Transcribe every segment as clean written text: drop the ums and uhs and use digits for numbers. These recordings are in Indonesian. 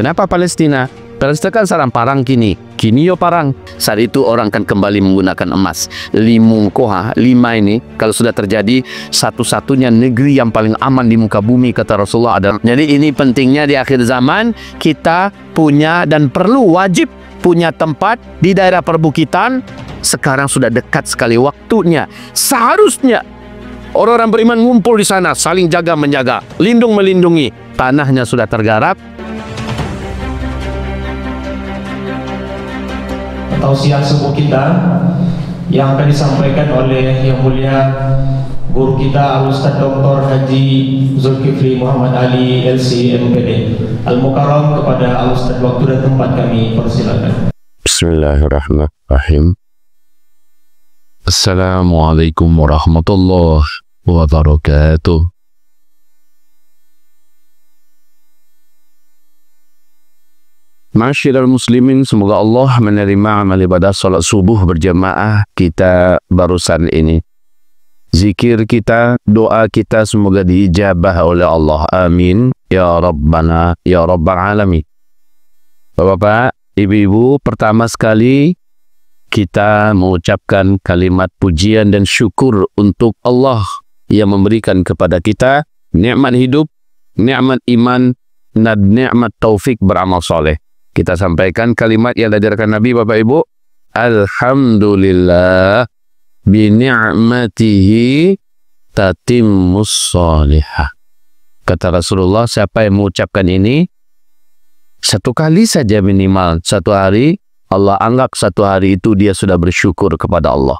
Kenapa Palestina? Palestina kan sarang parang kini yo parang. Saat itu orang kan kembali menggunakan emas. Lima ini kalau sudah terjadi, satu-satunya negeri yang paling aman di muka bumi kata Rasulullah adalah. Jadi ini pentingnya di akhir zaman kita punya dan perlu wajib punya tempat di daerah perbukitan. Sekarang sudah dekat sekali waktunya. Seharusnya orang-orang beriman ngumpul di sana, saling jaga menjaga, lindung melindungi. Tanahnya sudah tergarap. Tausiah subuh kita yang akan disampaikan oleh Yang Mulia Guru kita Al-Ustaz Dr. Haji Zulkifli Muhammad Ali LC MPD Al-Mukarram. Kepada Al-Ustaz waktu dan tempat kami persilakan. Bismillahirrahmanirrahim. Assalamualaikum warahmatullahi wabarakatuh. Masyiral muslimin, semoga Allah menerima amal ibadah salat subuh berjamaah kita barusan ini. Zikir kita, doa kita semoga diijabah oleh Allah. Amin ya rabbana ya rabbal alamin. Bapak-bapak, ibu-ibu, pertama sekali kita mengucapkan kalimat pujian dan syukur untuk Allah yang memberikan kepada kita nikmat hidup, nikmat iman, dan nikmat taufik beramal soleh. Kita sampaikan kalimat yang diajarkan Nabi, Bapak Ibu. Alhamdulillah bi ni'matihi tatimmus sholihah. Kata Rasulullah, siapa yang mengucapkan ini satu kali saja minimal satu hari, Allah anggap satu hari itu dia sudah bersyukur kepada Allah.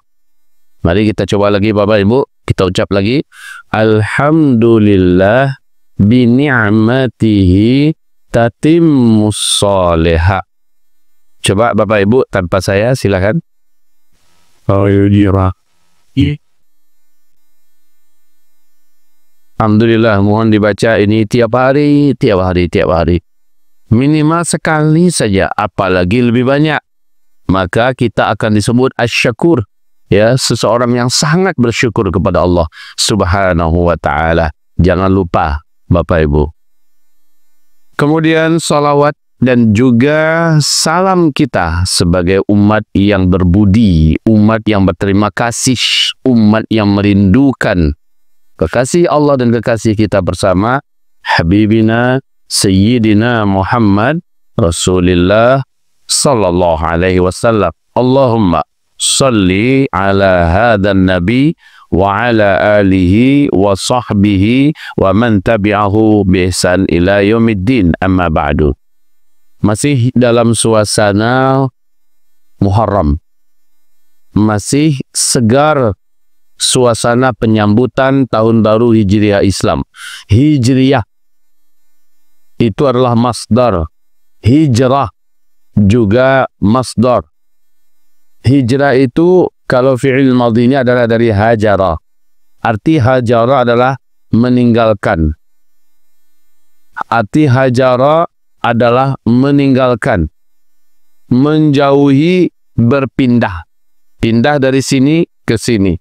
Mari kita coba lagi Bapak Ibu, kita ucap lagi. Alhamdulillah bi ni'matihi tatimmus sholihah. Coba Bapak Ibu tanpa saya, silakan. Alhamdulillah, mohon dibaca ini tiap hari. Minimal sekali saja, apalagi lebih banyak. Maka kita akan disebut asyakur, ya, seseorang yang sangat bersyukur kepada Allah Subhanahu wa ta'ala. Jangan lupa Bapak Ibu. Kemudian salawat dan juga salam kita sebagai umat yang berbudi, umat yang berterima kasih, umat yang merindukan kekasih Allah dan kekasih kita bersama, Habibina Sayyidina Muhammad Rasulullah Sallallahu Alaihi Wasallam. Allahumma salli ala hadan nabi wa ala alihi wa sahbihi wa man tabi'ahu bi ihsan ila yaumiddin, amma ba'du. Masih dalam suasana Muharram, masih segar suasana penyambutan tahun baru Hijriah Islam. Hijriah itu adalah masdar, hijrah juga masdar. Hijrah itu kalau fi'il madhinya adalah dari hajara. Arti hajara adalah meninggalkan. Arti hajara adalah meninggalkan, menjauhi, berpindah. Pindah dari sini ke sini.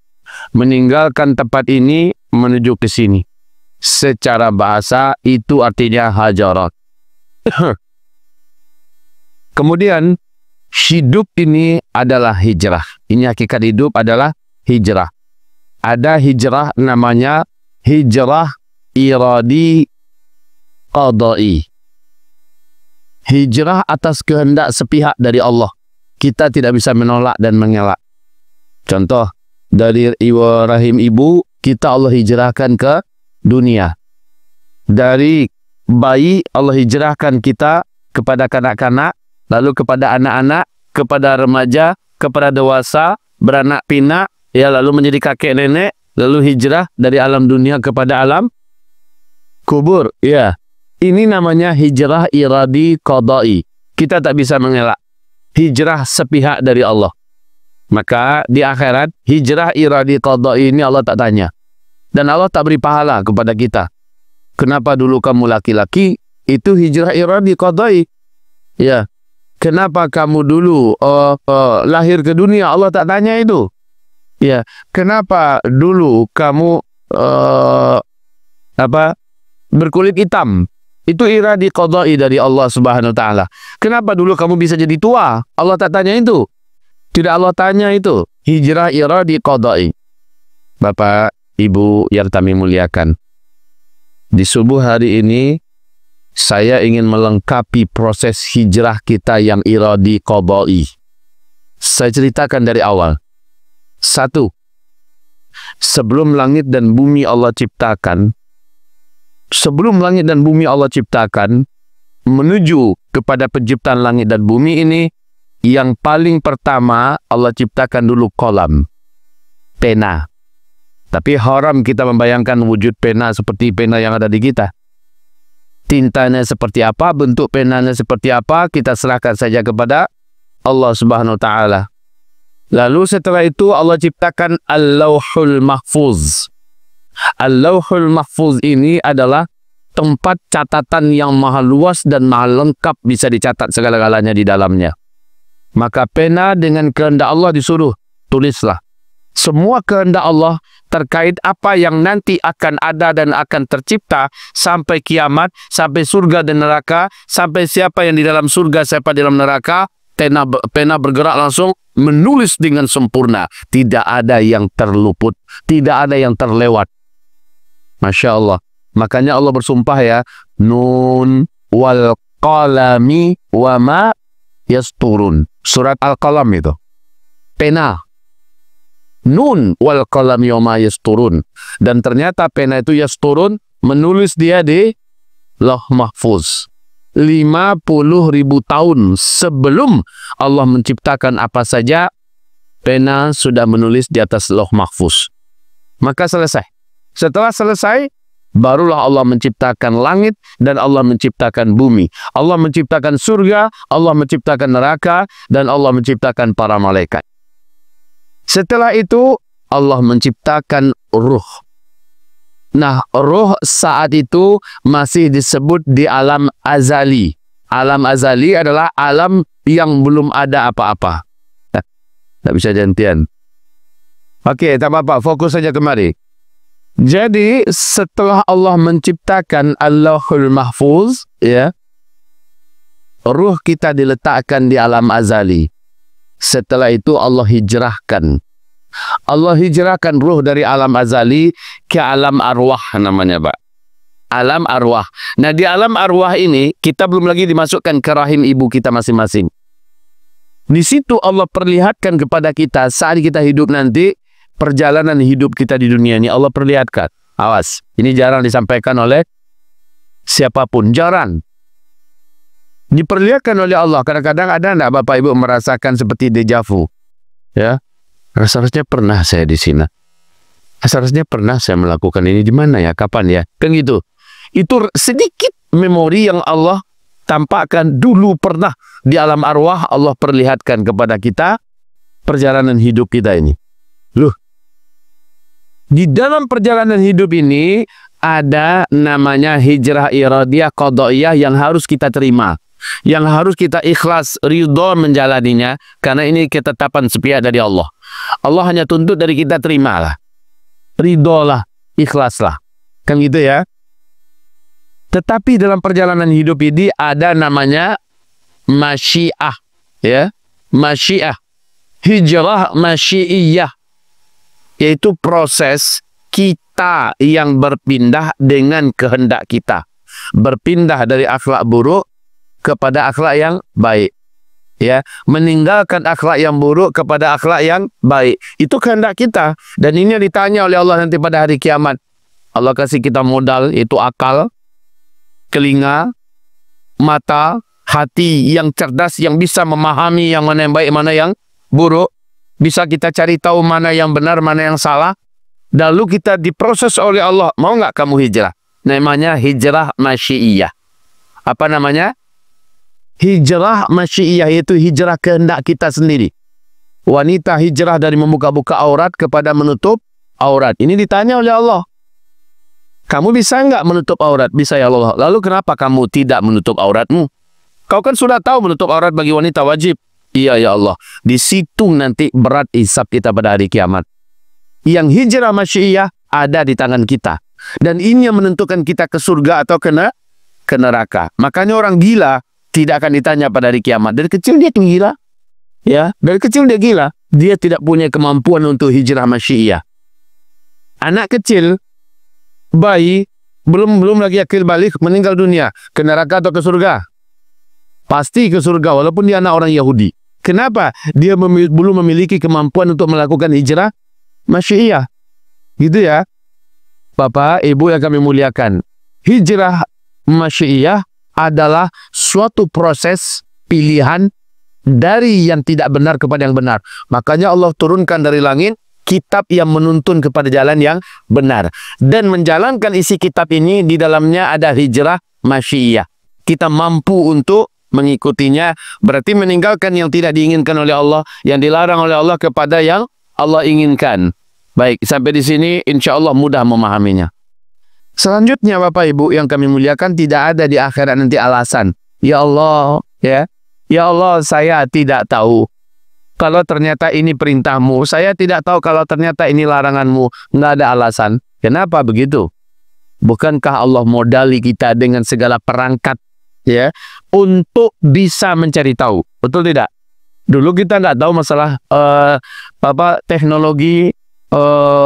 Meninggalkan tempat ini menuju ke sini. Secara bahasa itu artinya hajara. Kemudian hidup ini adalah hijrah. Ini hakikat hidup adalah hijrah. Ada hijrah namanya hijrah iradi qadai. Hijrah atas kehendak sepihak dari Allah. Kita tidak bisa menolak dan mengelak. Contoh, dari rahim ibu, kita Allah hijrahkan ke dunia. Dari bayi, Allah hijrahkan kita kepada kanak-kanak, lalu kepada anak-anak, kepada remaja, kepada dewasa, beranak pinak, ya, lalu menjadi kakek nenek, lalu hijrah dari alam dunia kepada alam kubur. Ya, ini namanya hijrah iradi qadai. Kita tak bisa mengelak. Hijrah sepihak dari Allah. Maka di akhirat, hijrah iradi qadai ini Allah tak tanya. Dan Allah tak beri pahala kepada kita. Kenapa dulu kamu laki-laki? Itu hijrah iradi qadai. Ya. Kenapa kamu dulu lahir ke dunia? Allah tak tanya itu. Ya. Kenapa dulu kamu berkulit hitam? Itu iradi qadai dari Allah Subhanahu wa taala. Kenapa dulu kamu bisa jadi tua? Allah tak tanya itu. Tidak Allah tanya itu. Hijrah iradi qadai. Bapak, Ibu yang kami muliakan. Di subuh hari ini saya ingin melengkapi proses hijrah kita yang iradi qadai. Saya ceritakan dari awal. 1. Sebelum langit dan bumi Allah ciptakan, menuju kepada penciptaan langit dan bumi ini, yang paling pertama Allah ciptakan dulu kolam, pena. Tapi haram kita membayangkan wujud pena seperti pena yang ada di kita. Tintanya seperti apa, bentuk penanya seperti apa, kita serahkan saja kepada Allah Subhanahu wa taala. Lalu setelah itu Allah ciptakan Al-Lauhul Mahfuz. Al-Lauhul Mahfuz ini adalah tempat catatan yang maha luas dan maha lengkap, bisa dicatat segala-galanya di dalamnya. Maka pena dengan kehendak Allah disuruh, tulislah. Semua kehendak Allah terkait apa yang nanti akan ada dan akan tercipta sampai kiamat, sampai surga dan neraka, sampai siapa yang di dalam surga, siapa di dalam neraka, pena bergerak langsung menulis dengan sempurna. Tidak ada yang terluput, tidak ada yang terlewat. Masya Allah. Makanya Allah bersumpah ya, Nun wal qalami wa ma yasturun. Surat Al-Qalam itu. Pena. Nun wal qalami wa ma yasturun. Dan ternyata pena itu yasturun, menulis dia di Lauh Mahfuz. 50.000 tahun sebelum Allah menciptakan apa saja, pena sudah menulis di atas Lauh Mahfuz. Maka selesai. Setelah selesai, barulah Allah menciptakan langit dan Allah menciptakan bumi. Allah menciptakan surga, Allah menciptakan neraka, dan Allah menciptakan para malaikat. Setelah itu, Allah menciptakan ruh. Nah, ruh saat itu masih disebut di alam azali. Alam azali adalah alam yang belum ada apa-apa. Tak bisa gantian. Oke, tak apa-apa, fokus saja kemari. Jadi setelah Allah menciptakan Allahul Mahfuz, ya, ruh kita diletakkan di alam azali. Setelah itu Allah hijrahkan. Allah hijrahkan ruh dari alam azali ke alam arwah namanya, Pak. Alam arwah. Nah, di alam arwah ini kita belum lagi dimasukkan ke rahim ibu kita masing-masing. Di situ Allah perlihatkan kepada kita saat kita hidup nanti, perjalanan hidup kita di dunia ini Allah perlihatkan. Awas, ini jarang disampaikan oleh siapapun, jarang. Diperlihatkan oleh Allah. Kadang-kadang ada enggak Bapak Ibu merasakan seperti deja vu? Ya. Rasanya pernah saya di sini. Rasanya pernah saya melakukan ini di mana ya? Kapan ya? Kan gitu. Itu sedikit memori yang Allah tampakkan dulu pernah di alam arwah. Allah perlihatkan kepada kita perjalanan hidup kita ini. Loh. Di dalam perjalanan hidup ini ada namanya hijrah iradiyah qadhaiyah yang harus kita terima. Yang harus kita ikhlas, ridho menjalaninya, karena ini ketetapan sepihak dari Allah. Allah hanya tuntut dari kita, terimalah. Ridholah, ikhlaslah. Kan gitu ya. Tetapi dalam perjalanan hidup ini ada namanya masyiah. Ya, masyiah. Hijrah masyiiyah. Yaitu proses kita yang berpindah dengan kehendak kita. Berpindah dari akhlak buruk kepada akhlak yang baik, ya, meninggalkan akhlak yang buruk kepada akhlak yang baik. Itu kehendak kita, dan ini yang ditanya oleh Allah nanti pada hari kiamat. Allah kasih kita modal, itu akal, telinga, mata, hati yang cerdas, yang bisa memahami yang mana yang baik, mana yang buruk. Bisa kita cari tahu mana yang benar, mana yang salah. Lalu kita diproses oleh Allah. Mau nggak kamu hijrah? Namanya hijrah masyiiyah. Apa namanya? Hijrah masyiiyah, yaitu hijrah kehendak kita sendiri. Wanita hijrah dari membuka-buka aurat kepada menutup aurat. Ini ditanya oleh Allah. Kamu bisa nggak menutup aurat? Bisa ya Allah. Lalu kenapa kamu tidak menutup auratmu? Kau kan sudah tahu menutup aurat bagi wanita wajib. Iya ya Allah. Di situ nanti berat hisab kita pada hari kiamat. Yang hijrah masyiiyah ada di tangan kita. Dan ini yang menentukan kita ke surga atau ke ke neraka. Makanya orang gila tidak akan ditanya pada hari kiamat. Dari kecil dia gila. Ya, dari kecil dia gila. Dia tidak punya kemampuan untuk hijrah masyiah. Anak kecil, bayi, belum lagi akil balik, meninggal dunia, ke neraka atau ke surga? Pasti ke surga, walaupun dia anak orang Yahudi. Kenapa? Dia belum memiliki kemampuan untuk melakukan hijrah masyiah. Gitu ya. Bapak, Ibu yang kami muliakan. Hijrah masyiah adalah suatu proses pilihan dari yang tidak benar kepada yang benar. Makanya Allah turunkan dari langit kitab yang menuntun kepada jalan yang benar. Dan menjalankan isi kitab ini, di dalamnya ada hijrah masyiah. Kita mampu untuk mengikutinya, berarti meninggalkan yang tidak diinginkan oleh Allah, yang dilarang oleh Allah kepada yang Allah inginkan. Baik, sampai di sini insya Allah mudah memahaminya. Selanjutnya Bapak Ibu yang kami muliakan, tidak ada di akhirat nanti alasan. Ya Allah, ya Allah, saya tidak tahu kalau ternyata ini perintahmu. Saya tidak tahu kalau ternyata ini laranganmu. Nggak ada alasan. Kenapa begitu? Bukankah Allah modali kita dengan segala perangkat ya untuk bisa mencari tahu? Betul tidak? Dulu kita nggak tahu masalah teknologi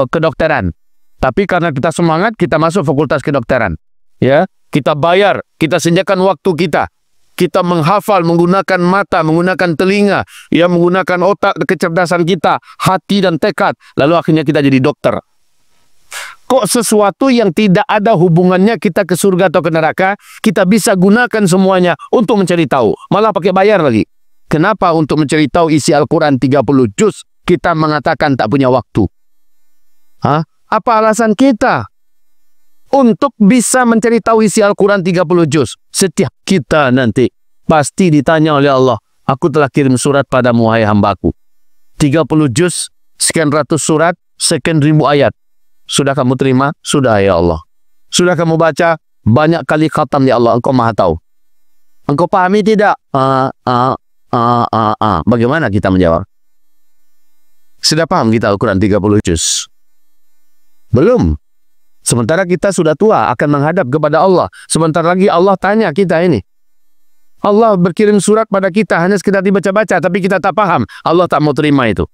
kedokteran. Tapi karena kita semangat, kita masuk fakultas kedokteran. Ya, kita bayar, kita sediakan waktu kita. Kita menghafal menggunakan mata, menggunakan telinga, ya, menggunakan otak, kecerdasan kita, hati dan tekad. Lalu akhirnya kita jadi dokter. Kok sesuatu yang tidak ada hubungannya kita ke surga atau ke neraka, kita bisa gunakan semuanya untuk mencari tahu. Malah pakai bayar lagi. Kenapa untuk mencari tahu isi Al-Quran 30 juz, kita mengatakan tak punya waktu? Hah? Apa alasan kita untuk bisa mencari tahu isi Al-Quran 30 juz? Setiap kita nanti pasti ditanya oleh Allah, aku telah kirim surat padamu, hai hambaku. 30 juz, sekian ratus surat, sekian ribu ayat. Sudah kamu terima? Sudah ya Allah. Sudah kamu baca? Banyak kali khatam ya Allah, engkau maha tahu. Engkau pahami tidak? Bagaimana kita menjawab? Sudah paham kita Al-Quran 30 juz? Belum. Sementara kita sudah tua, akan menghadap kepada Allah. Sebentar lagi Allah tanya kita ini. Allah berkirim surat pada kita, hanya sekedar dibaca-baca, tapi kita tak paham. Allah tak mau terima itu.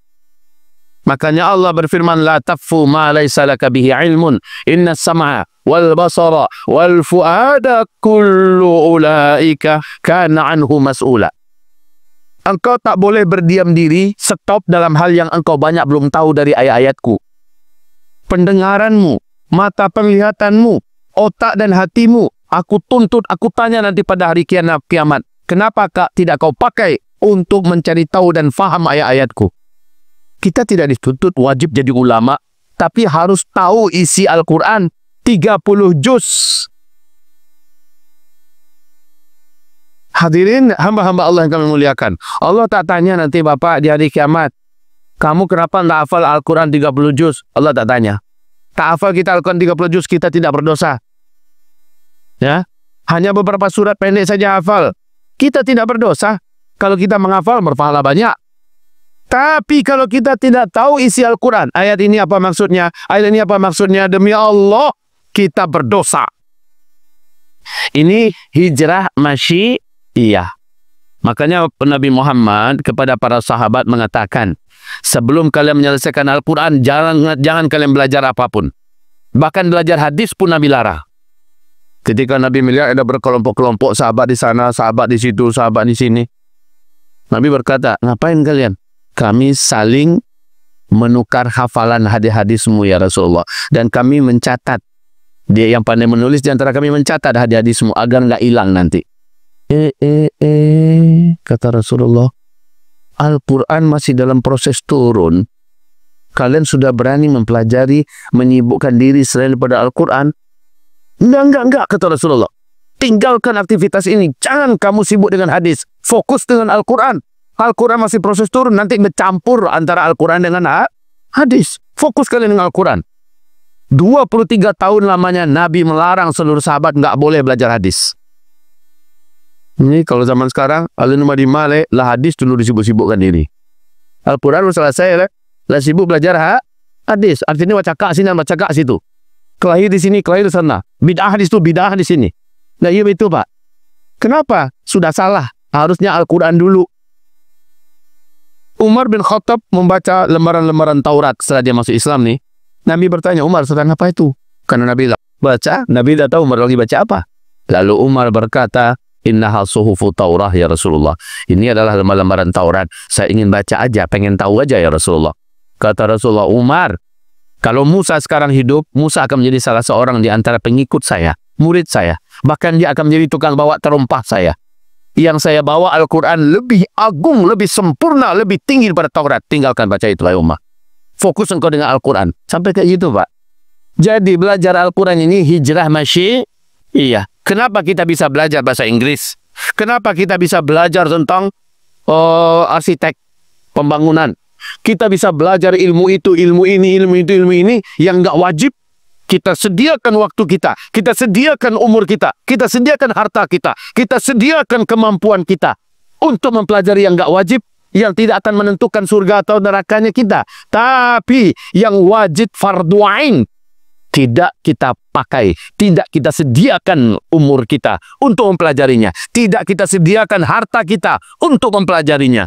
Makanya Allah berfirman, la taqfu ma laysa laka bihi ilmun, inna sam'a wal basara wal fuada kullu ulaika kana anhu mas'ula. Engkau tak boleh berdiam diri, stop dalam hal yang engkau banyak belum tahu dari ayat-ayatku. Pendengaranmu, mata penglihatanmu, otak dan hatimu, aku tuntut, aku tanya nanti pada hari kiamat. Kenapa tidak kau pakai untuk mencari tahu dan faham ayat-ayatku? Kita tidak dituntut wajib jadi ulama, tapi harus tahu isi Al-Quran 30 juz. Hadirin hamba-hamba Allah yang kami muliakan. Allah tak tanya nanti Bapak di hari kiamat, kamu kenapa tidak hafal Al-Quran 30 juz? Allah tak tanya. Tak hafal kita Al-Quran 30 juz, kita tidak berdosa. Ya, hanya beberapa surat pendek saja hafal, kita tidak berdosa. Kalau kita menghafal, berpahala banyak. Tapi kalau kita tidak tahu isi Al-Quran, ayat ini apa maksudnya, ayat ini apa maksudnya, demi Allah, kita berdosa. Ini hijrah masyiah. Makanya Nabi Muhammad kepada para sahabat mengatakan, sebelum kalian menyelesaikan Al-Quran, jangan kalian belajar apapun. Bahkan belajar hadis pun Nabi larang. Ketika Nabi melihat ada berkelompok-kelompok sahabat di sana, sahabat di situ, sahabat di sini, Nabi berkata, ngapain kalian? Kami saling menukar hafalan hadis-hadismu ya Rasulullah. Dan kami mencatat. Dia yang pandai menulis di antara kami mencatat hadis-hadismu agar nggak hilang nanti. Kata Rasulullah, Al-Quran masih dalam proses turun. Kalian sudah berani mempelajari, menyibukkan diri selain daripada Al-Quran? Enggak, kata Rasulullah. Tinggalkan aktivitas ini. Jangan kamu sibuk dengan hadis. Fokus dengan Al-Quran. Al-Quran masih proses turun. Nanti bercampur antara Al-Quran dengan hadis. Fokus kalian dengan Al-Quran. 23 tahun lamanya Nabi melarang seluruh sahabat nggak boleh belajar hadis. Ini kalau zaman sekarang, al-numadi male lah hadis dulu disibuk-sibukkan diri. Al-Quran sudah selesai lah sibuk belajar hadis. Artinya baca kak sini, baca kak situ. Kelahir di sini, kelahir di sana. Bid'ah hadis itu, bid'ah di sini. Nah, iya itu Pak. Kenapa? Sudah salah. Harusnya Al-Quran dulu. Umar bin Khattab membaca lembaran-lembaran Taurat setelah dia masuk Islam nih. Nabi bertanya, Umar sedang apa itu? Karena Nabi baca, Nabi tidak tahu Umar lagi baca apa. Lalu Umar berkata, Innahal suhufu Taurah ya Rasulullah. Ini adalah lembaran Taurat. Saya ingin baca aja, pengen tahu aja ya Rasulullah. Kata Rasulullah, Umar, kalau Musa sekarang hidup, Musa akan menjadi salah seorang di antara pengikut saya, murid saya. Bahkan dia akan menjadi tukang bawa terompah saya. Yang saya bawa Al-Quran lebih agung, lebih sempurna, lebih tinggi daripada Taurat. Tinggalkan baca itu, wahai Umar. Fokus engkau dengan Al-Quran. Sampai kayak gitu, Pak. Jadi belajar Al-Quran ini hijrah masyi. Iya. Kenapa kita bisa belajar bahasa Inggris? Kenapa kita bisa belajar tentang arsitek pembangunan? Kita bisa belajar ilmu itu, ilmu ini, ilmu itu, ilmu ini yang nggak wajib. Kita sediakan waktu kita sediakan umur kita sediakan harta kita sediakan kemampuan kita untuk mempelajari yang nggak wajib, yang tidak akan menentukan surga atau nerakanya kita. Tapi yang wajib fardu ain tidak kita pakai, tidak kita sediakan umur kita untuk mempelajarinya, tidak kita sediakan harta kita untuk mempelajarinya.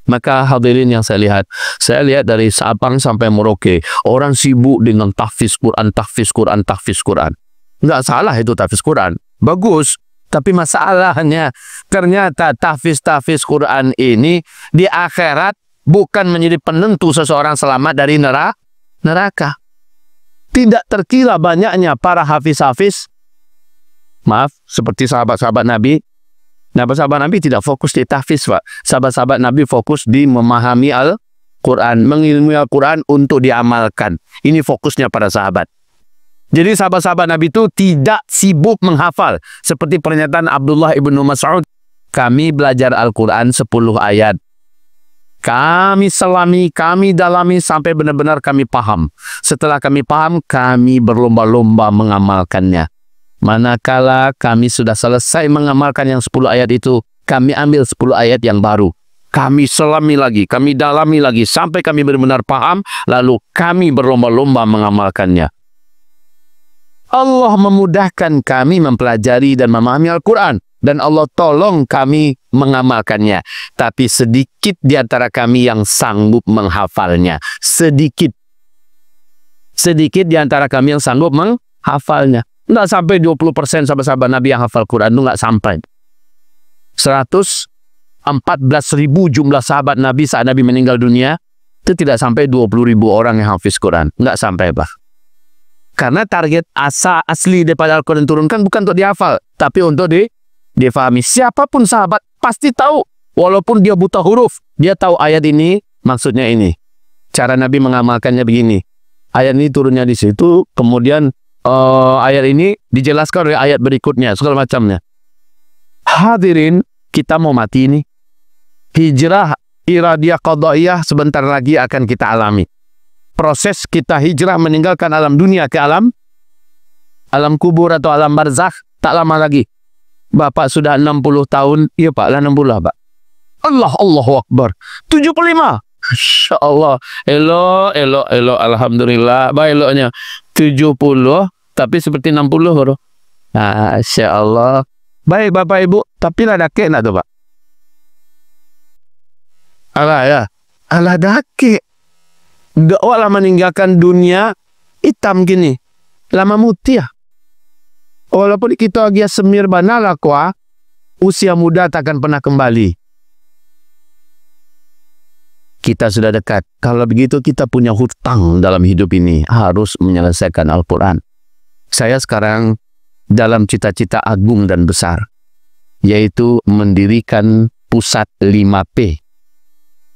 Maka hadirin yang saya lihat dari Sabang sampai Merauke, orang sibuk dengan tahfiz Quran, tahfiz Quran, tahfiz Quran. Nggak salah itu tahfiz Quran, bagus. Tapi masalahnya ternyata tahfiz Quran ini di akhirat bukan menjadi penentu seseorang selamat dari neraka. Tidak terkira banyaknya para hafiz-hafiz, maaf, seperti sahabat-sahabat Nabi. Nah, sahabat Nabi tidak fokus di tahfiz, Pak. Sahabat-sahabat Nabi fokus di memahami Al-Quran, mengilmui Al-Quran untuk diamalkan. Ini fokusnya para sahabat. Jadi sahabat-sahabat Nabi itu tidak sibuk menghafal. Seperti pernyataan Abdullah ibnu Mas'ud, kami belajar Al-Quran 10 ayat. Kami selami, kami dalami sampai benar-benar kami paham. Setelah kami paham, kami berlomba-lomba mengamalkannya. Manakala kami sudah selesai mengamalkan yang 10 ayat itu, kami ambil 10 ayat yang baru. Kami selami lagi, kami dalami lagi, sampai kami benar-benar paham, lalu kami berlomba-lomba mengamalkannya. Allah memudahkan kami mempelajari dan memahami Al-Quran. Dan Allah tolong kami mengamalkannya. Tapi sedikit di antara kami yang sanggup menghafalnya. Sedikit di antara kami yang sanggup menghafalnya. Nggak sampai 20% sahabat-sahabat Nabi yang hafal Quran itu nggak sampai. 114.000 jumlah sahabat Nabi saat Nabi meninggal dunia, itu tidak sampai 20.000 orang yang hafiz Quran. Nggak sampai, Pak. Karena target asli daripada Al-Quran turunkan bukan untuk dihafal, tapi untuk difahami. Siapapun sahabat pasti tahu, walaupun dia buta huruf, dia tahu ayat ini maksudnya ini. Cara Nabi mengamalkannya begini. Ayat ini turunnya di situ, kemudian ayat ini dijelaskan oleh ayat berikutnya, segala macamnya. Hadirin, kita mau mati ini. Hijrah iradiyah qadaiyah sebentar lagi akan kita alami. Proses kita hijrah meninggalkan alam dunia ke alam kubur atau alam barzakh tak lama lagi. Bapak sudah 60 tahun, iya Pak, lah 60 Pak. Allahu Akbar. 75. Masya Allah. Elok, alhamdulillah. Baik eloknya. 70, tapi seperti 60 bro. Masya Allah. Baik Bapak Ibu, tapi lah dake nak tu Pak. Alah ya. Alah dake. Dakwalah meninggalkan dunia hitam gini. Lama mutiah. Walaupun kita lagi semir banala kuah, usia muda takkan pernah kembali. Kita sudah dekat. Kalau begitu kita punya hutang dalam hidup ini. Harus menyelesaikan Al-Quran. Saya sekarang dalam cita-cita agung dan besar. Yaitu mendirikan pusat 5P.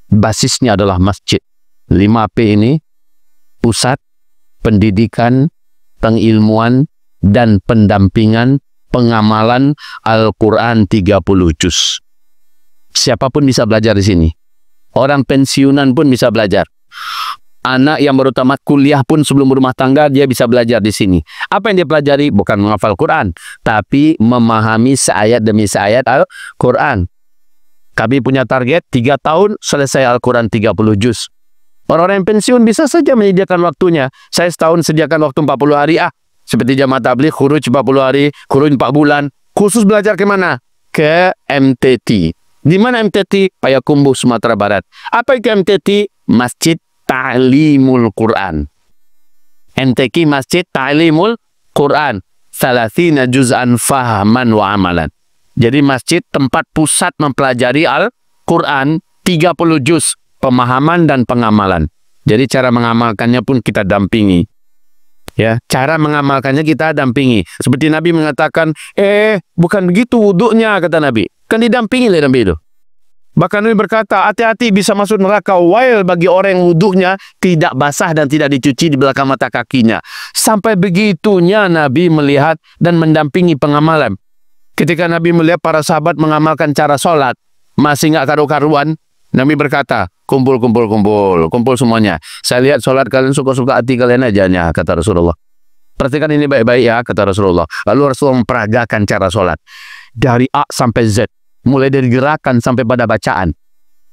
Basisnya adalah masjid. 5P ini pusat pendidikan, pengilmuan, dan pendampingan pengamalan Al-Quran 30 juz. Siapapun bisa belajar di sini. Orang pensiunan pun bisa belajar. Anak yang baru tamat kuliah pun sebelum berumah tangga, dia bisa belajar di sini. Apa yang dia pelajari? Bukan menghafal Quran, tapi memahami seayat demi seayat Al-Quran. Kami punya target 3 tahun selesai Al-Quran 30 juz. Orang-orang yang pensiun bisa saja menyediakan waktunya. Saya setahun sediakan waktu 40 hari. Seperti jamaah tabligh, khuruj 40 hari, khuruj 4 bulan. Khusus belajar ke mana? Ke MTT. Di mana MTT? Payakumbuh, Sumatera Barat. Apa itu MTT? Masjid Ta'limul Quran. MTQ Masjid Ta'limul Quran. Salasina juz'an fahaman wa amalan. Jadi masjid tempat pusat mempelajari Al-Quran, 30 juz pemahaman dan pengamalan. Jadi cara mengamalkannya pun kita dampingi. Ya, cara mengamalkannya kita dampingi. Seperti Nabi mengatakan, bukan begitu wuduknya, kata Nabi. Kan didampingi oleh Nabi itu. Bahkan Nabi berkata, hati-hati bisa masuk neraka wail bagi orang yang wuduknya tidak basah dan tidak dicuci di belakang mata kakinya. Sampai begitunya Nabi melihat dan mendampingi pengamalan. Ketika Nabi melihat para sahabat mengamalkan cara sholat, masih nggak karu-karuan, Nabi berkata, kumpul semuanya. Saya lihat sholat kalian suka-suka hati kalian aja, kata Rasulullah. Perhatikan ini baik-baik ya, kata Rasulullah. Lalu Rasulullah memperagakan cara sholat. Dari A sampai Z. Mulai dari gerakan sampai pada bacaan.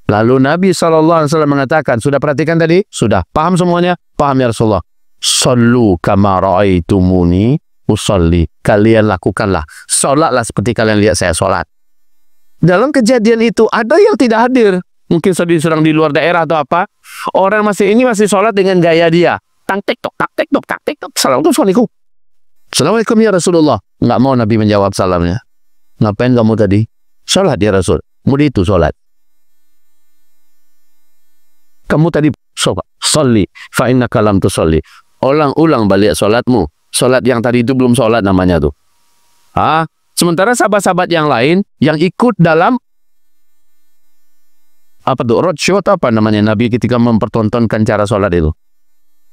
Lalu Nabi SAW mengatakan, sudah perhatikan tadi? Sudah. Paham semuanya? Paham ya Rasulullah. Sallu kama ra'aitumuni usalli. Kalian lakukanlah. Sholatlah seperti kalian lihat saya sholat. Dalam kejadian itu, ada yang tidak hadir. Mungkin sedang di luar daerah atau apa. Orang masih sholat dengan gaya dia. Tang tek tok, tak tek tok, tak tek tok. Assalamualaikum. Assalamualaikum ya Rasulullah. Nggak mau Nabi menjawab salamnya. Ngapain kamu tadi? Sholat ya Rasul. Mudi itu sholat. Kamu tadi sholat. Sholli. Fa innaka lam tusolli. Ulang balik sholatmu. Sholat yang tadi itu belum sholat namanya tuh. Sementara sahabat-sahabat yang lain yang ikut dalam apa tuh? Roadshow atau apa namanya Nabi ketika mempertontonkan cara sholat itu.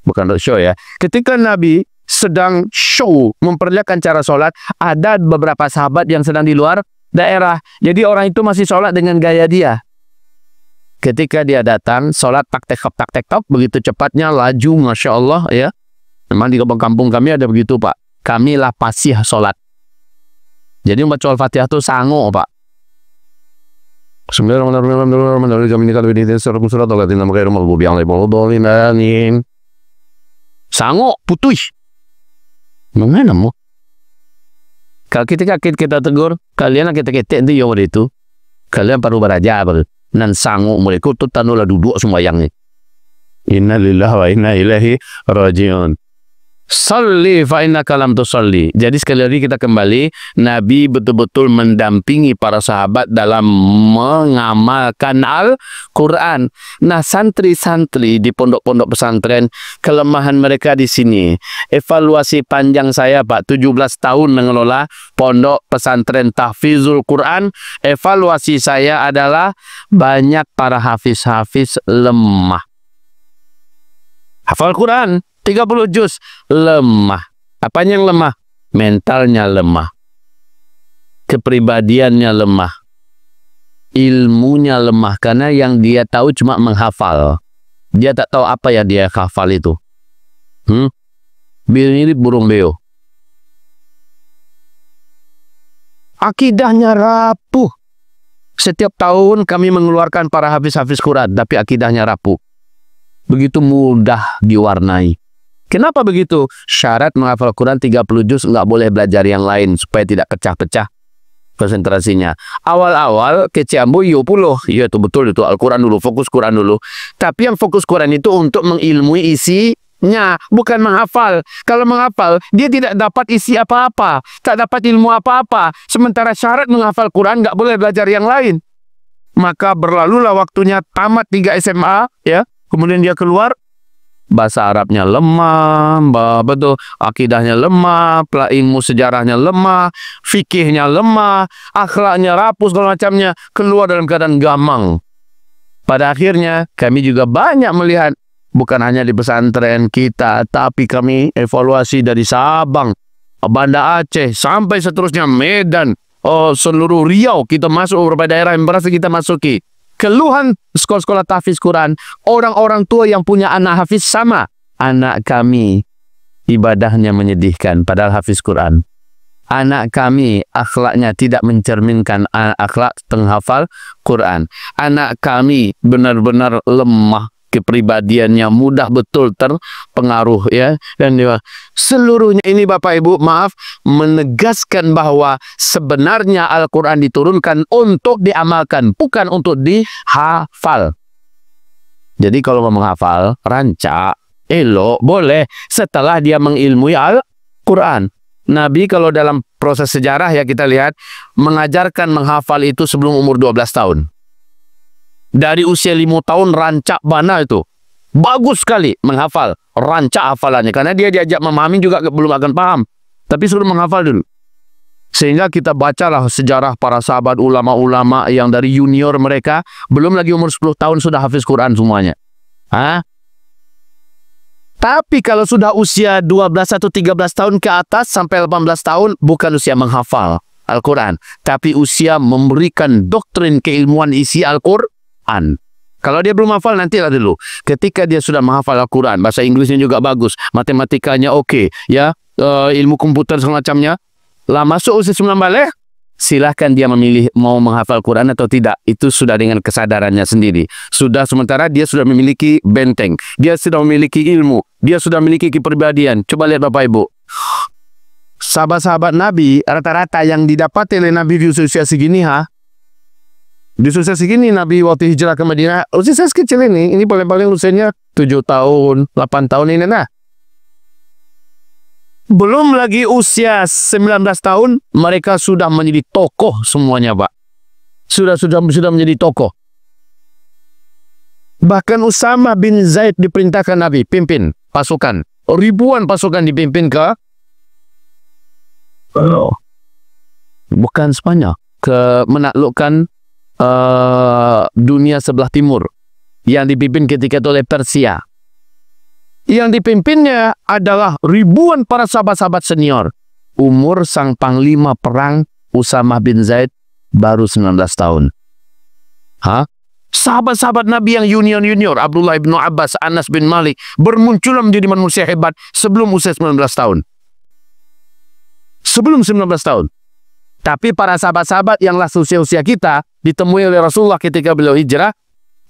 Bukan roadshow ya. Ketika Nabi sedang show memperlihatkan cara sholat, ada beberapa sahabat yang sedang di luar daerah. Jadi orang itu masih sholat dengan gaya dia. Ketika dia datang, sholat tak tek tok, begitu cepatnya, laju, Masya Allah ya. Memang di kampung kami ada begitu Pak. Kami lah pasih sholat. Jadi membaca Al-Fatihah itu sangu Pak. Sangu, putus. Mana mu? Kalau kita tegur, kalian kita itu yang itu, kalian perlu belajar nan sangu mereka tuh tanulah duduk sembahyangnya. Inna lillahi wa inna ilaihi rajiun. Salli fa innaka lam tusalli. Jadi sekali lagi kita kembali, Nabi betul-betul mendampingi para sahabat dalam mengamalkan Al-Quran. Nah, santri-santri di pondok-pondok pesantren, kelemahan mereka di sini. Evaluasi panjang saya Pak, 17 tahun mengelola pondok pesantren tahfizul Quran. Evaluasi saya adalah banyak para hafiz-hafiz lemah. Hafal Quran 30 juz, lemah. Apanya yang lemah? Mentalnya lemah. Kepribadiannya lemah. Ilmunya lemah. Karena yang dia tahu cuma menghafal. Dia tak tahu apa yang dia hafal itu. Mirip burung beo. Akidahnya rapuh. Setiap tahun kami mengeluarkan para hafiz-hafiz Quran. Tapi akidahnya rapuh. Begitu mudah diwarnai. Kenapa begitu? Syarat menghafal Quran 30 juz, nggak boleh belajar yang lain supaya tidak pecah-pecah konsentrasinya. Awal-awal ke Ciambu, iya itu betul itu Al-Quran dulu, fokus Quran dulu. Tapi yang fokus Quran itu untuk mengilmui isinya, bukan menghafal. Kalau menghafal, dia tidak dapat isi apa-apa, tak dapat ilmu apa-apa. Sementara syarat menghafal Quran nggak boleh belajar yang lain. Maka berlalulah waktunya, tamat 3 SMA, ya. Kemudian dia keluar. Bahasa Arabnya lemah, betul, akidahnya lemah, ilmu sejarahnya lemah, fikihnya lemah, akhlaknya rapuh, segala macamnya, keluar dalam keadaan gamang. Pada akhirnya kami juga banyak melihat, bukan hanya di pesantren kita, tapi kami evaluasi dari Sabang, Banda Aceh, sampai seterusnya Medan, seluruh Riau, kita masuk beberapa daerah yang berhasil kita masuki. Keluhan sekolah-sekolah tahfiz Quran, orang-orang tua yang punya anak hafiz sama. Anak kami ibadahnya menyedihkan padahal hafiz Quran. Anak kami akhlaknya tidak mencerminkan akhlak penghafal Quran. Anak kami benar-benar lemah kepribadiannya mudah betul terpengaruh ya. Dan dia, seluruhnya ini Bapak Ibu maaf menegaskan bahwa sebenarnya Al-Quran diturunkan untuk diamalkan, bukan untuk dihafal. Jadi kalau mau menghafal, rancak, elok, boleh setelah dia mengilmui Al-Quran. Nabi kalau dalam proses sejarah ya kita lihat, mengajarkan menghafal itu sebelum umur 12 tahun. Dari usia 5 tahun rancak bana itu. Bagus sekali menghafal, rancak hafalannya. Karena dia diajak memahami juga belum akan paham. Tapi suruh menghafal dulu. Sehingga kita bacalah sejarah para sahabat ulama-ulama yang dari junior mereka, belum lagi umur 10 tahun sudah hafiz Quran semuanya. Tapi kalau sudah usia 12 atau 13 tahun ke atas sampai 18 tahun, bukan usia menghafal Al-Quran, tapi usia memberikan doktrin keilmuan isi Al-Quran. Kalau dia belum hafal, nantilah dulu. Ketika dia sudah menghafal Al-Quran, bahasa Inggrisnya juga bagus, matematikanya oke, ya, ilmu komputer semacamnya, lah masuk usia 9 balik, silahkan dia memilih mau menghafal Quran atau tidak. Itu sudah dengan kesadarannya sendiri. Sudah sementara dia sudah memiliki benteng. Dia sudah memiliki ilmu. Dia sudah memiliki kepribadian. Coba lihat Bapak Ibu. Sahabat-sahabat Nabi, rata-rata yang didapati oleh Nabi di usia segini, di usia segini Nabi waktu hijrah ke Madinah, usia kecil ini paling-paling usianya 7 tahun, 8 tahun ini nah. Belum lagi usia 19 tahun, mereka sudah menjadi tokoh semuanya, Pak. Sudah menjadi tokoh. Bahkan Usama bin Zaid diperintahkan Nabi pimpin pasukan. Ribuan pasukan dipimpin ke bukan Spanyol, ke menaklukkan dunia sebelah timur yang dipimpin ketika itu oleh Persia. Yang dipimpinnya adalah ribuan para sahabat-sahabat senior. Umur sang panglima perang Usama bin Zaid baru 19 tahun. Sahabat-sahabat Nabi yang junior-junior, Abdullah bin Abbas, Anas bin Malik, bermunculan menjadi manusia hebat sebelum usia 19 tahun. Sebelum 19 tahun. Tapi para sahabat-sahabat yang lah usia-usia kita, ditemui oleh Rasulullah ketika beliau hijrah,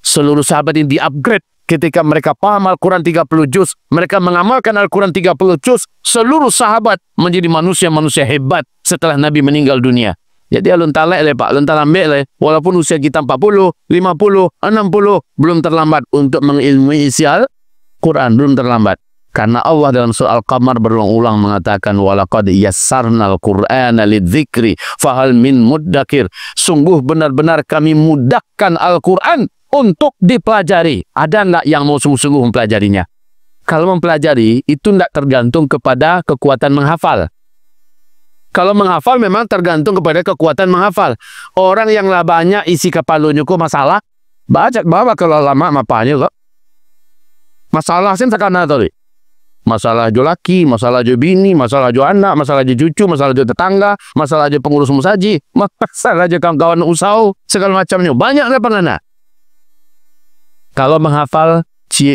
seluruh sahabat ini di-upgrade. Ketika mereka paham Al-Quran 30 juz, mereka mengamalkan Al-Quran 30 juz, seluruh sahabat menjadi manusia-manusia hebat setelah Nabi meninggal dunia. Jadi alun talek le Pak, alun talambek le, walaupun usia kita 40, 50, 60, belum terlambat untuk mengilmui isi Al-Quran, belum terlambat. Karena Allah dalam surah Al-Qamar berulang-ulang mengatakan walaqad yassarnal Qur'ana lidzikri fahal min muddakir. Sungguh benar-benar kami mudahkan Al-Quran untuk dipelajari. Ada enggak yang mau sungguh-sungguh mempelajarinya? Kalau mempelajari, itu enggak tergantung kepada kekuatan menghafal. Kalau menghafal memang tergantung kepada kekuatan menghafal. Orang yang lah banyak isi kepalanya kok masalah, baca bawa kalau lama mapanya kok. Masalah sen sakana tadi. Masalah jo laki, masalah jo bini, masalah jo anak, masalah jo cucu, masalah jo tetangga, masalah jo pengurus musaji, masalah jo kawan-kawan usaha, segala macamnya. Banyak lah pengana. Kalau menghafal,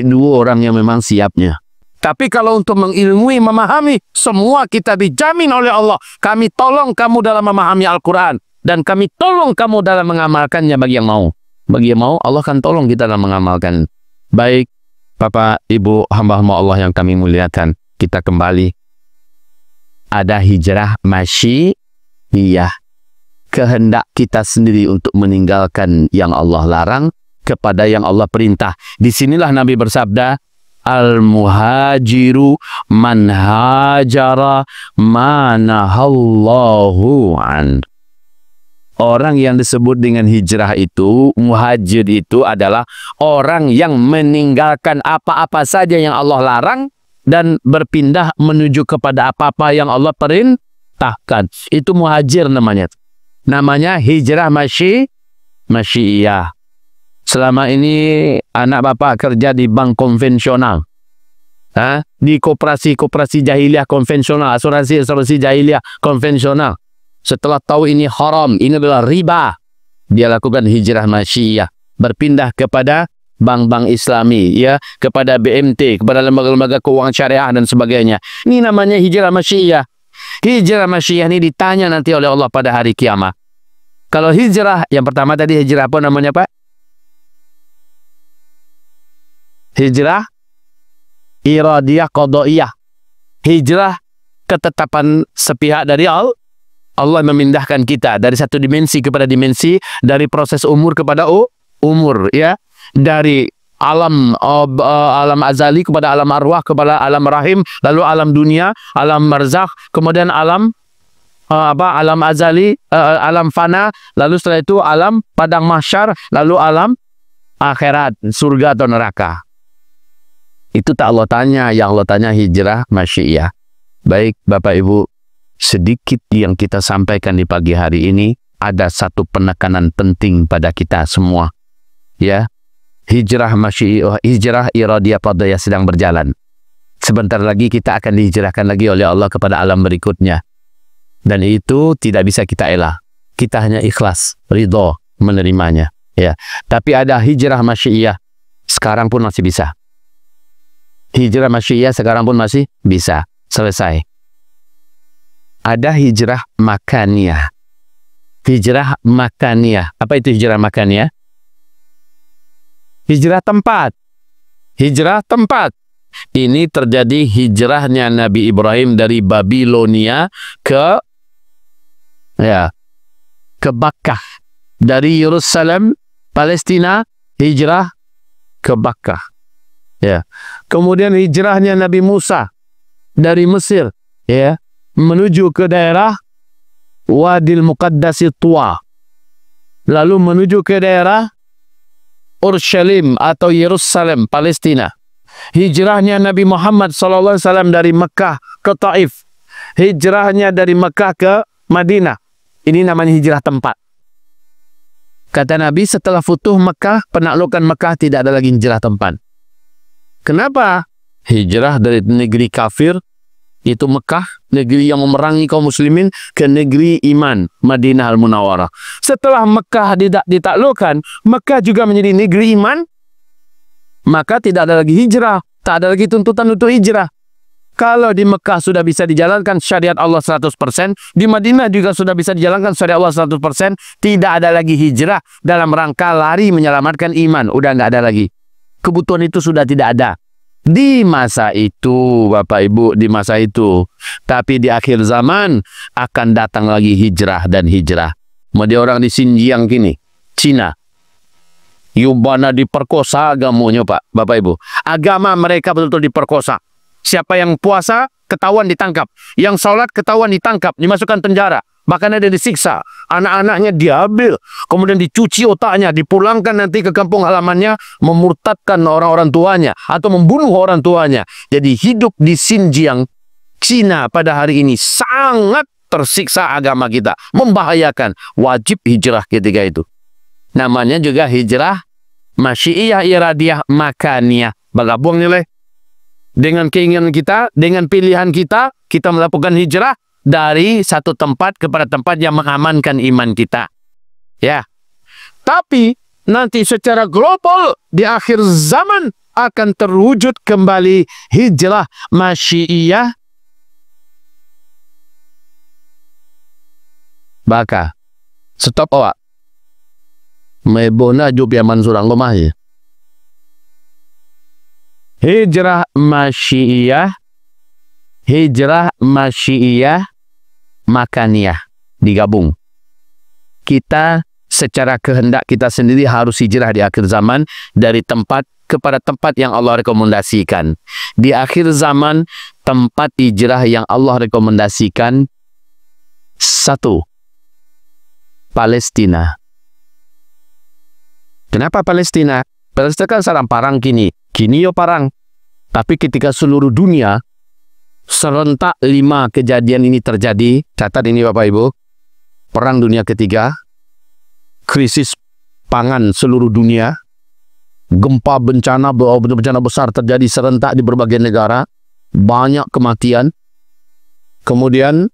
dua orang yang memang siapnya. Tapi kalau untuk mengilmui, memahami, semua kita dijamin oleh Allah. Kami tolong kamu dalam memahami Al-Quran. Dan kami tolong kamu dalam mengamalkannya bagi yang mau. Bagi yang mau, Allah akan tolong kita dalam mengamalkan. Baik, Bapak, Ibu, hamba-hamba Allah yang kami muliakan. Kita kembali. Ada hijrah masyiiyah. Kehendak kita sendiri untuk meninggalkan yang Allah larang kepada yang Allah perintah. Disinilah Nabi bersabda, Al-muhajiru man hajara manahallahu an. Orang yang disebut dengan hijrah itu, muhajir itu adalah orang yang meninggalkan apa-apa saja yang Allah larang dan berpindah menuju kepada apa-apa yang Allah perintahkan. Itu muhajir namanya. Namanya hijrah masyiiyah. Selama ini anak bapak kerja di bank konvensional, di koperasi jahiliyah konvensional, asuransi jahiliyah konvensional. Setelah tahu ini haram, ini adalah riba, dia lakukan hijrah masyiiyah, berpindah kepada bank-bank Islami, ya, kepada BMT, kepada lembaga-lembaga keuangan syariah dan sebagainya. Ini namanya hijrah masyiiyah. Hijrah masyiiyah ini ditanya nanti oleh Allah pada hari kiamat. Kalau hijrah yang pertama tadi hijrah apa namanya Pak? hijrah iradiyah qadaiyah. Hijrah ketetapan sepihak dari Allah memindahkan kita dari satu dimensi kepada dimensi, dari proses umur kepada umur, ya, dari alam azali kepada alam arwah, kepada alam rahim, lalu alam dunia, alam barzakh, kemudian alam alam azali, alam fana, lalu setelah itu alam padang mahsyar, lalu alam akhirat, surga atau neraka. Itu tak Allah tanya, yang Allah tanya hijrah masyiah. Baik Bapak Ibu, sedikit yang kita sampaikan di pagi hari ini, ada satu penekanan penting pada kita semua, ya. Hijrah masyiah, hijrah iradiyah qadaiyah sedang berjalan. Sebentar lagi kita akan dihijrahkan lagi oleh Allah kepada alam berikutnya, dan itu tidak bisa kita elak. Kita hanya ikhlas, ridho menerimanya, ya. Tapi ada hijrah masyiah, sekarang pun masih bisa. Hijrah masyiah sekarang pun masih bisa selesai. Ada hijrah makaniyah. Hijrah makaniyah. Apa itu hijrah makaniyah? Hijrah tempat. Hijrah tempat. Ini terjadi hijrahnya Nabi Ibrahim dari Babilonia ke Makkah. Dari Yerusalem, Palestina, hijrah ke Makkah. Ya. Kemudian hijrahnya Nabi Musa dari Mesir, ya, menuju ke daerah Wadil Muqaddasi Tuwa, lalu menuju ke daerah Urshalim atau Yerusalem, Palestina. Hijrahnya Nabi Muhammad SAW dari Mekah ke Taif, hijrahnya dari Mekah ke Madinah. Ini namanya hijrah tempat. Kata Nabi, setelah futuh Mekah, penaklukan Mekah, tidak ada lagi hijrah tempat. Kenapa? Hijrah dari negeri kafir, itu Mekah, negeri yang memerangi kaum muslimin, ke negeri iman, Madinah Al-Munawwarah. Setelah Mekah ditaklukkan, Mekah juga menjadi negeri iman, maka tidak ada lagi hijrah, tak ada lagi tuntutan untuk hijrah. Kalau di Mekah sudah bisa dijalankan syariat Allah 100%, di Madinah juga sudah bisa dijalankan syariat Allah 100%, tidak ada lagi hijrah dalam rangka lari menyelamatkan iman, udah nggak ada lagi. Kebutuhan itu sudah tidak ada di masa itu, Bapak Ibu, di masa itu. Tapi di akhir zaman akan datang lagi hijrah dan hijrah. Mau dia orang di Xinjiang kini, Cina, Yubana diperkosa agamanya, Pak, Bapak Ibu. Agama mereka betul-betul diperkosa. Siapa yang puasa ketahuan ditangkap, yang sholat ketahuan ditangkap, dimasukkan penjara. Bahkan ada disiksa, anak-anaknya diambil, kemudian dicuci otaknya, dipulangkan nanti ke kampung halamannya, memurtadkan orang-orang tuanya, atau membunuh orang tuanya. Jadi hidup di Xinjiang, Cina pada hari ini sangat tersiksa agama kita, membahayakan. Wajib hijrah ketika itu. Namanya juga hijrah masyiah iradiyah makaniyah. Bergabung nilai. Dengan keinginan kita, dengan pilihan kita, kita melakukan hijrah dari satu tempat kepada tempat yang mengamankan iman kita. Ya. Tapi nanti secara global di akhir zaman akan terwujud kembali hijrah masyiah. Baka stop awak. Mebona jub yaman surang lemah ya. Hijrah masyiah, hijrah masyiah makaniyah digabung. Kita secara kehendak kita sendiri harus hijrah di akhir zaman dari tempat kepada tempat yang Allah rekomendasikan. Di akhir zaman tempat hijrah yang Allah rekomendasikan, satu, Palestina. Kenapa Palestina? Palestina kan sarang parang kini yo parang. Tapi ketika seluruh dunia serentak 5 kejadian ini terjadi, catat ini Bapak Ibu, Perang Dunia Ketiga, krisis pangan seluruh dunia, gempa bencana besar terjadi serentak di berbagai negara, banyak kematian, kemudian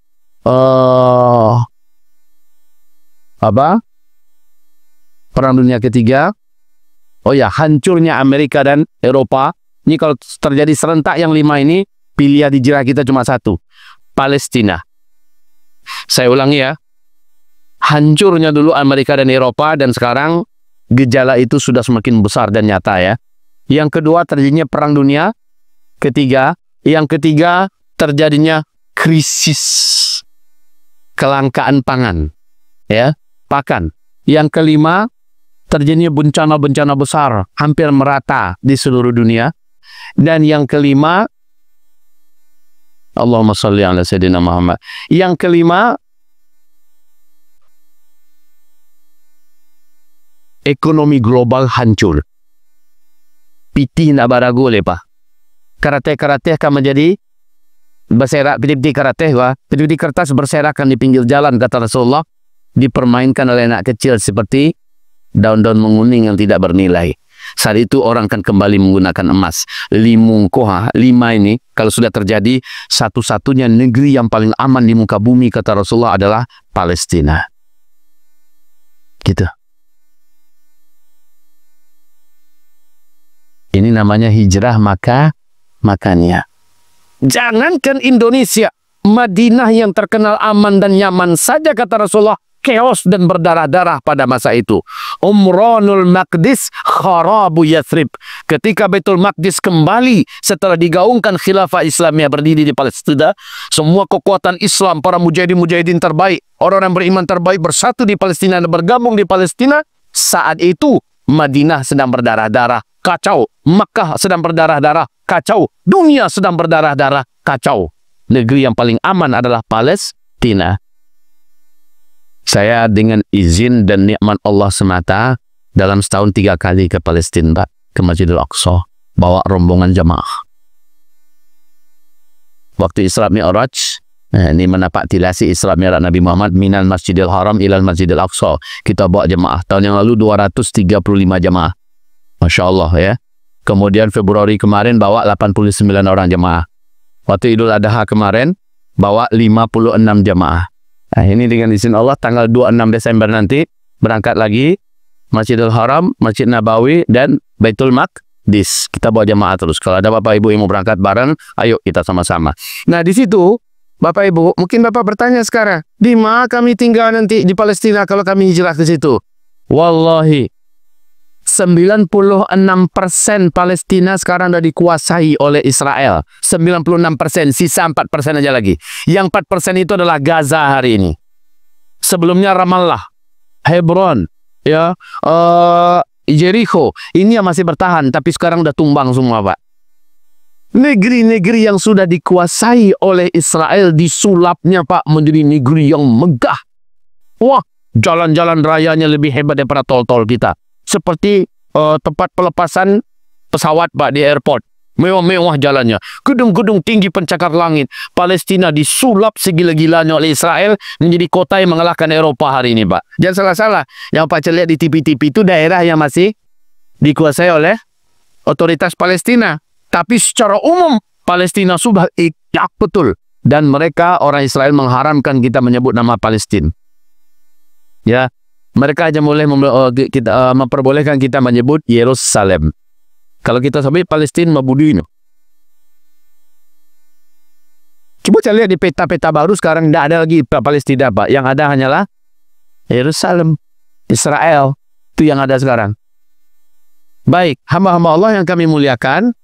Perang Dunia Ketiga, oh ya, hancurnya Amerika dan Eropa. Ini kalau terjadi serentak yang 5 ini, pilihan hijrah kita cuma satu, Palestina. Saya ulangi ya, hancurnya dulu Amerika dan Eropa, dan sekarang gejala itu sudah semakin besar dan nyata ya. Yang kedua, terjadinya perang dunia ketiga. Yang ketiga, terjadinya krisis, kelangkaan pangan, ya, pakan. Yang kelima, terjadinya bencana-bencana besar, hampir merata di seluruh dunia. Dan yang kelima, Allahumma sholli ala Sayyidina Muhammad. Yang kelima, ekonomi global hancur. Piti nak baragu lepa. Karate-karate akan menjadi berserak, piti-piti karate, piti-piti kertas berserakan di pinggir jalan, kata Rasulullah, dipermainkan oleh anak kecil seperti daun-daun menguning yang tidak bernilai. Saat itu orang akan kembali menggunakan emas. Lima ini, kalau sudah terjadi, satu-satunya negeri yang paling aman di muka bumi, kata Rasulullah, adalah Palestina. Gitu. Ini namanya hijrah makanya. Jangankan Indonesia, Madinah yang terkenal aman dan nyaman saja, kata Rasulullah, chaos dan berdarah-darah pada masa itu. Umranul Maqdis kharabu Yathrib. Ketika Baitul Maqdis kembali setelah digaungkan khilafah Islamiyah berdiri di Palestina, semua kekuatan Islam, para mujahidin terbaik, orang yang beriman terbaik bersatu di Palestina dan bergabung di Palestina. Saat itu Madinah sedang berdarah-darah, kacau. Makkah sedang berdarah-darah, kacau. Dunia sedang berdarah-darah, kacau. Negeri yang paling aman adalah Palestina. Saya dengan izin dan nikmat Allah semata dalam setahun 3 kali ke Palestina, Pak, ke Masjidil Aqsa, bawa rombongan jamaah. Waktu Isra Mi'raj, ini menapak tilasi Isra Mi'raj Nabi Muhammad minal Masjidil Haram ilal Masjidil Aqsa. Kita bawa jamaah. Tahun yang lalu 235 jamaah. Masya Allah, ya. Kemudian Februari kemarin bawa 89 orang jamaah. Waktu Idul Adha kemarin bawa 56 jamaah. Nah, ini dengan izin Allah tanggal 26 Desember nanti berangkat lagi Masjidil Haram, Masjid Nabawi, dan Baitul Maqdis. Kita bawa jamaah terus. Kalau ada Bapak Ibu yang mau berangkat bareng, ayo kita sama-sama. Nah, di situ Bapak Ibu, mungkin Bapak bertanya sekarang, di mana kami tinggal nanti di Palestina kalau kami hijrah ke situ? Wallahi, 96% Palestina sekarang sudah dikuasai oleh Israel. 96%, sisa 4% aja lagi. Yang 4% itu adalah Gaza hari ini. Sebelumnya Ramallah, Hebron, ya, Jericho. Ini yang masih bertahan, tapi sekarang udah tumbang semua, Pak. Negeri-negeri yang sudah dikuasai oleh Israel disulapnya, Pak, menjadi negeri yang megah. Wah, jalan-jalan rayanya lebih hebat daripada tol-tol kita. Seperti tempat pelepasan pesawat, Pak, di airport. Mewah-mewah jalannya. Gedung-gedung tinggi pencakar langit. Palestina disulap segila-gilanya oleh Israel menjadi kota yang mengalahkan Eropa hari ini, Pak. Jangan salah-salah. Yang Pak lihat di TV-TV itu daerah yang masih dikuasai oleh otoritas Palestina. Tapi secara umum, Palestina sudah ikhlas betul. Dan mereka, orang Israel, mengharamkan kita menyebut nama Palestina. Ya. Mereka hanya boleh memperbolehkan kita menyebut Yerusalem. Kalau kita sebut Palestina, Mabudino. Coba saya lihat di peta-peta baru sekarang tidak ada lagi Palestina, Pak. Yang ada hanyalah Yerusalem, Israel. Itu yang ada sekarang. Baik, hamba-hamba Allah yang kami muliakan.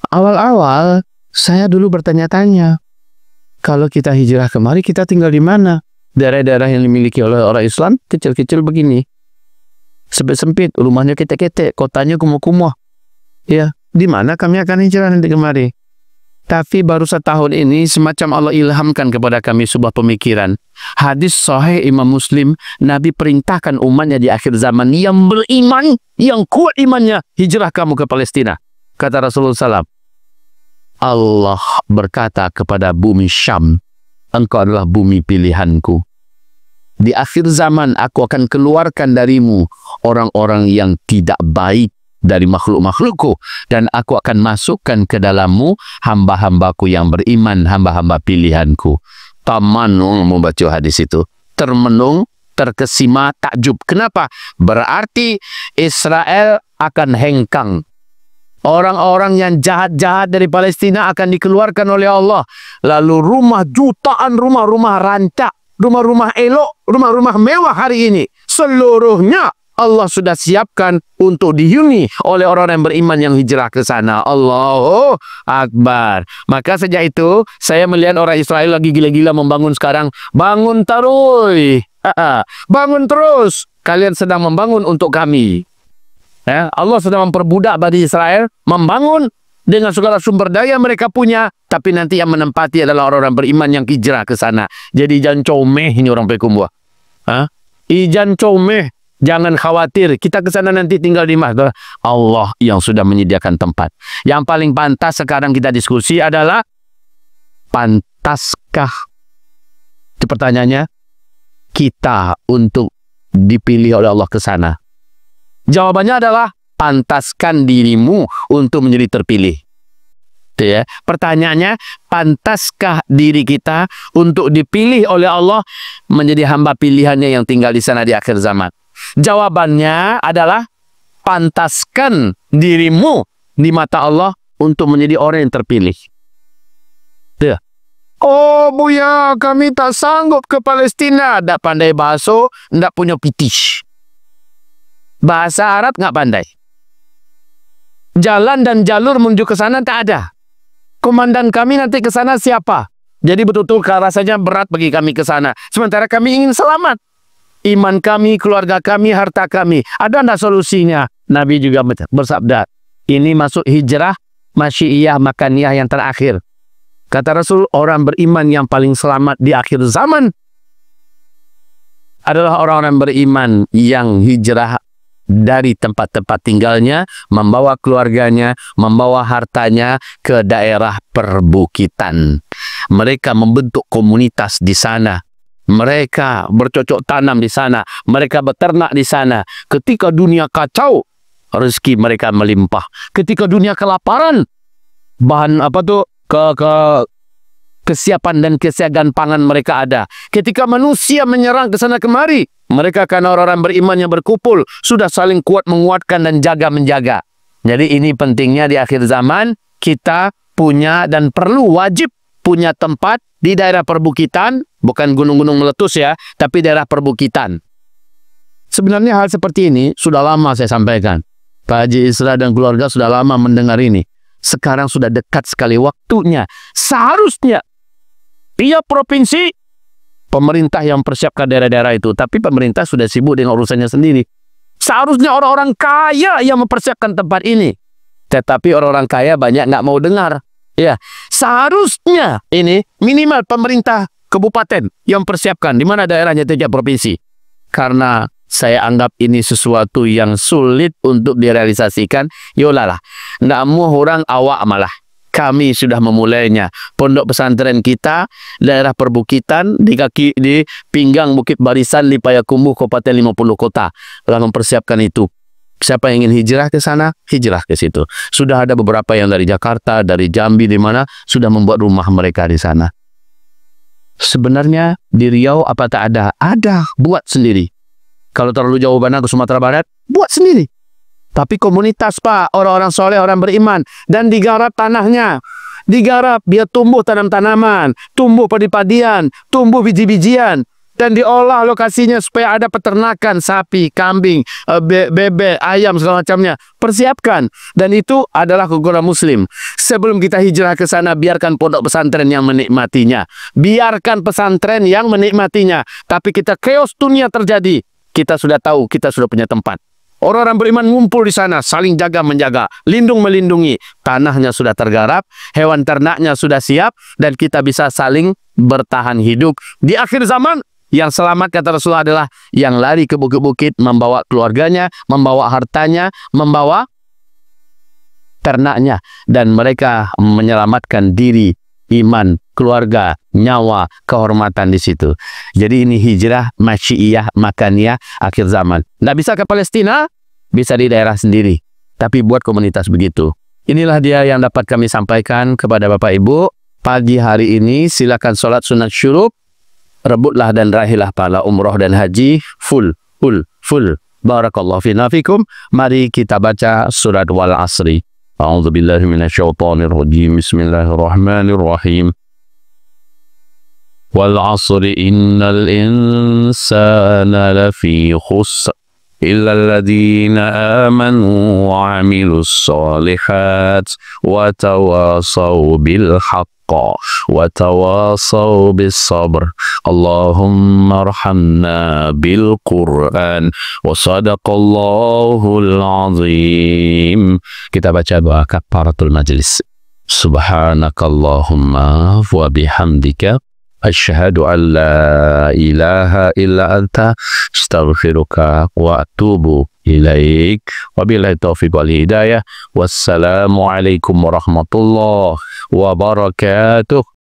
Awal-awal saya dulu bertanya-tanya, kalau kita hijrah kemari, kita tinggal di mana? Daerah-daerah yang dimiliki oleh orang Islam kecil-kecil begini, sempit-sempit, rumahnya ketek-ketek, kotanya kumuh-kumuh. Ya, di mana kami akan hijrah nanti kemari? Tapi baru setahun ini semacam Allah ilhamkan kepada kami sebuah pemikiran. Hadis sahih Imam Muslim, Nabi perintahkan umatnya di akhir zaman yang beriman, yang kuat imannya, hijrah kamu ke Palestina. Kata Rasulullah SAW, Allah berkata kepada bumi Syam, engkau adalah bumi pilihanku. Di akhir zaman aku akan keluarkan darimu orang-orang yang tidak baik dari makhluk-makhlukku, dan aku akan masukkan ke dalammu hamba-hambaku yang beriman, hamba-hamba pilihanku. Tamanung membaca hadis itu, termenung, terkesima, takjub. Kenapa? Berarti Israel akan hengkang. Orang-orang yang jahat-jahat dari Palestina akan dikeluarkan oleh Allah. Lalu jutaan rumah-rumah rancak, rumah-rumah elok, rumah-rumah mewah hari ini, seluruhnya Allah sudah siapkan untuk dihuni oleh orang yang beriman yang hijrah ke sana. Allahu Akbar. Maka sejak itu saya melihat orang Israel lagi gila-gila membangun sekarang. Bangun terus. Bangun terus. Kalian sedang membangun untuk kami. Allah sedang memperbudak Bani Israel membangun dengan segala sumber daya mereka punya, tapi nanti yang menempati adalah orang-orang beriman yang hijrah ke sana. Jadi jangan comeh ini orang Pekumbuah. Ijan comeh, jangan khawatir. Kita ke sana nanti tinggal di mana? Allah yang sudah menyediakan tempat. Yang paling pantas sekarang kita diskusi adalah pantaskah? Itu pertanyaannya, kita untuk dipilih oleh Allah ke sana. Jawabannya adalah pantaskan dirimu untuk menjadi terpilih. Itu ya. Pertanyaannya, pantaskah diri kita untuk dipilih oleh Allah menjadi hamba pilihannya yang tinggal di sana di akhir zaman? Jawabannya adalah pantaskan dirimu di mata Allah untuk menjadi orang yang terpilih. Itu ya. Oh Buya, kami tak sanggup ke Palestina. Tak pandai bahasa, tak punya pitish. Bahasa Arab nggak pandai. Jalan dan jalur menuju ke sana tak ada. Komandan kami nanti ke sana siapa? Jadi betul-betul rasanya berat bagi kami ke sana. Sementara kami ingin selamat. Iman kami, keluarga kami, harta kami. Ada nggak solusinya? Nabi juga bersabda, ini masuk hijrah masyiiyah makaniyah yang terakhir. Kata Rasul, orang beriman yang paling selamat di akhir zaman adalah orang-orang beriman yang hijrah dari tempat-tempat tinggalnya, membawa keluarganya, membawa hartanya ke daerah perbukitan. Mereka membentuk komunitas di sana. Mereka bercocok tanam di sana. Mereka beternak di sana. Ketika dunia kacau, rezeki mereka melimpah. Ketika dunia kelaparan, bahan kesiapan dan kesiagaan pangan mereka ada. Ketika manusia menyerang ke sana kemari, mereka karena orang-orang beriman yang berkumpul sudah saling kuat menguatkan dan jaga-menjaga. Jadi ini pentingnya di akhir zaman kita punya dan perlu wajib punya tempat di daerah perbukitan, bukan gunung-gunung meletus ya, tapi daerah perbukitan. Sebenarnya hal seperti ini sudah lama saya sampaikan. Pak Haji Isra dan keluarga sudah lama mendengar ini. Sekarang sudah dekat sekali waktunya. Seharusnya tiap provinsi pemerintah yang mempersiapkan daerah-daerah itu, tapi pemerintah sudah sibuk dengan urusannya sendiri. Seharusnya orang-orang kaya yang mempersiapkan tempat ini, tetapi orang-orang kaya banyak nggak mau dengar. Ya, seharusnya ini minimal pemerintah kabupaten yang mempersiapkan di mana daerahnya tiap provinsi. Karena saya anggap ini sesuatu yang sulit untuk direalisasikan. Yolah, nggak mau orang awak malah. Kami sudah memulainya. Pondok pesantren kita, daerah perbukitan, di pinggang Bukit Barisan, Lipayakumbuh, Kabupaten 50 Kota. Lalu mempersiapkan itu. Siapa yang ingin hijrah ke sana, hijrah ke situ. Sudah ada beberapa yang dari Jakarta, dari Jambi, di mana sudah membuat rumah mereka di sana. Sebenarnya di Riau apa tak ada? Ada, buat sendiri. Kalau terlalu jauh ke Sumatera Barat, buat sendiri. Tapi komunitas Pak, orang-orang soleh, orang beriman. Dan digarap tanahnya. Digarap, biar tumbuh tanam-tanaman. Tumbuh padi-padian. Tumbuh biji-bijian. Dan diolah lokasinya supaya ada peternakan. Sapi, kambing, bebek, ayam, segala macamnya. Persiapkan. Dan itu adalah keguguran muslim. Sebelum kita hijrah ke sana, biarkan pondok pesantren yang menikmatinya. Biarkan pesantren yang menikmatinya. Tapi kita chaos dunia terjadi. Kita sudah tahu, kita sudah punya tempat. Orang-orang beriman ngumpul di sana, saling jaga-menjaga, lindung-melindungi. Tanahnya sudah tergarap, hewan ternaknya sudah siap, dan kita bisa saling bertahan hidup. Di akhir zaman, yang selamat kata Rasulullah adalah yang lari ke bukit-bukit, membawa keluarganya, membawa hartanya, membawa ternaknya. Dan mereka menyelamatkan diri, iman, keluarga, nyawa, kehormatan di situ. Jadi ini hijrah masyiiyah makaniyah akhir zaman. Nggak bisa ke Palestina, bisa di daerah sendiri. Tapi buat komunitas begitu. Inilah dia yang dapat kami sampaikan kepada Bapak Ibu. Pagi hari ini silakan sholat sunat syuruk. Rebutlah dan raihlah pahala umroh dan haji full. Barakallahu fina fikum. Mari kita baca surat Wal Asri. A'udzubillahi minasyaitonirrajim. Bismillahirrahmanirrahim. Wal asri innal insana lafi khusr إلا الذين آمنوا وعملوا الصالحات وتواصوا بالحق وتواصوا بالصبر اللهم ارحمنا بالقرآن وصدق الله العظيم. Kita baca doa kafaratul majlis. Subhanakallahumma wa bihamdika asyhadu an la ilaha illa anta astaghfiruka wa atubu ilaik. Wabillahi taufiq wal hidayah. Wassalamu alaikum warahmatullahi wabarakatuh.